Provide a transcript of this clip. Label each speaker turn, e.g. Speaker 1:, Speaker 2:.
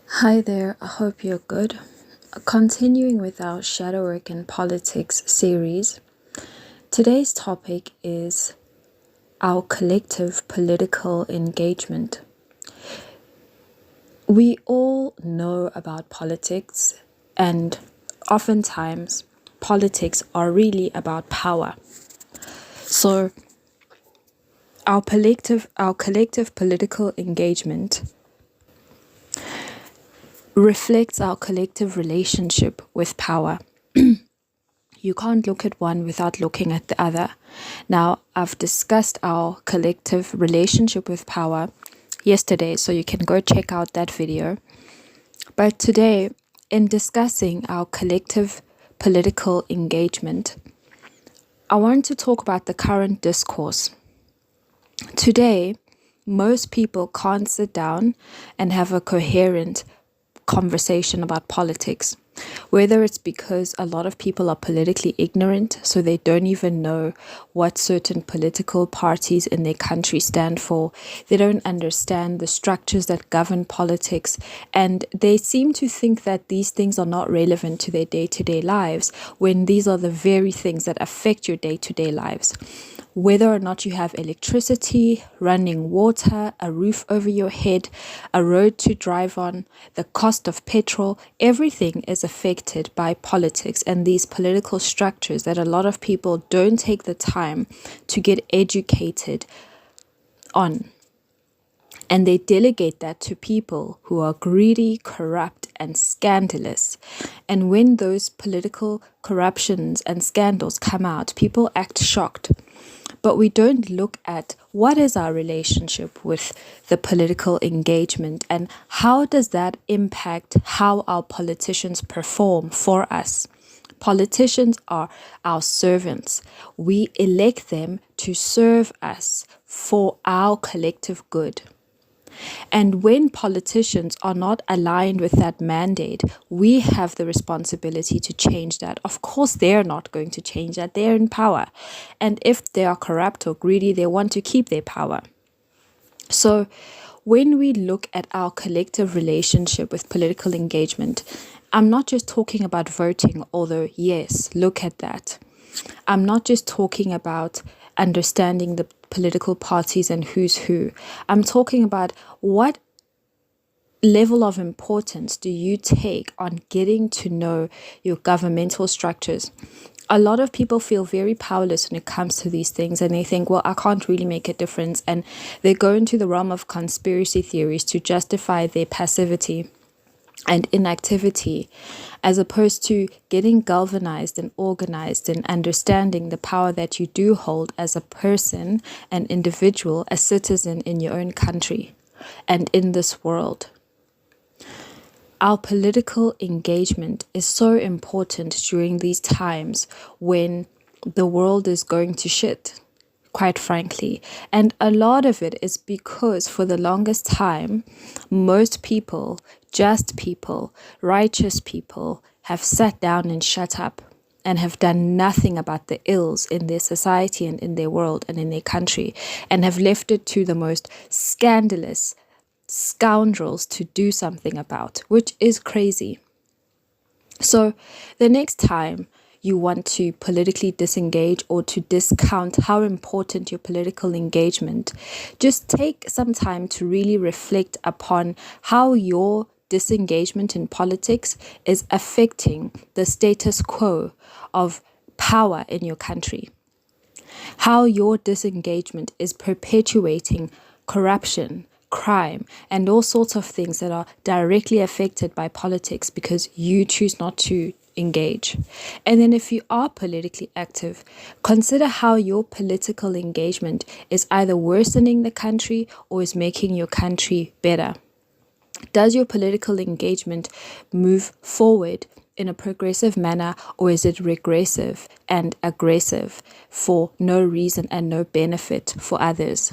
Speaker 1: Hi there, I hope you're good. Continuing with our Shadow Work in Politics series, today's topic is our collective political engagement. We all know about politics, and oftentimes politics are really about power. So our collective political engagement reflects our collective relationship with power. You can't look at one without looking at the other. Now, I've discussed our collective relationship with power yesterday, so you can go check out that video. But today, in discussing our collective political engagement, I want to talk about the current discourse. Today, most people can't sit down and have a coherent conversation about politics, whether it's because a lot of people are politically ignorant, so they don't even know what certain political parties in their country stand for. They don't understand the structures that govern politics, and they seem to think that these things are not relevant to their day-to-day lives, when these are the very things that affect your day-to-day lives. Whether or not you have electricity, running water, a roof over your head, a road to drive on, the cost of petrol, everything is affected by politics and these political structures that a lot of people don't take the time to get educated on. And they delegate that to people who are greedy, corrupt, and scandalous. And when those political corruptions and scandals come out, people act shocked. But we don't look at what is our relationship with the political engagement and how does that impact how our politicians perform for us. Politicians are our servants. We elect them to serve us for our collective good. And when politicians are not aligned with that mandate, we have the responsibility to change that. Of course, they're not going to change that. They're in power. And if they are corrupt or greedy, they want to keep their power. So when we look at our collective relationship with political engagement, I'm not just talking about voting, although yes, look at that. I'm not just talking about understanding the political parties and who's who. I'm talking about what level of importance do you take on getting to know your governmental structures. A lot of people feel very powerless when it comes to these things, and they think, well, I can't really make a difference, and they go into the realm of conspiracy theories to justify their passivity and inactivity, as opposed to getting galvanized and organized and understanding the power that you do hold as a person, an individual, a citizen in your own country and in this world. Our political engagement is so important during these times when the world is going to shit, quite frankly. And a lot of it is because for the longest time, most people, just people, righteous people have sat down and shut up and have done nothing about the ills in their society and in their world and in their country, and have left it to the most scandalous scoundrels to do something about, which is crazy. So the next time you want to politically disengage or to discount how important your political engagement, just take some time to really reflect upon how your disengagement in politics is affecting the status quo of power in your country. How your disengagement is perpetuating corruption, crime, and all sorts of things that are directly affected by politics because you choose not to engage. And then if you are politically active, consider how your political engagement is either worsening the country or is making your country better. Does your political engagement move forward in a progressive manner, or is it regressive and aggressive for no reason and no benefit for others?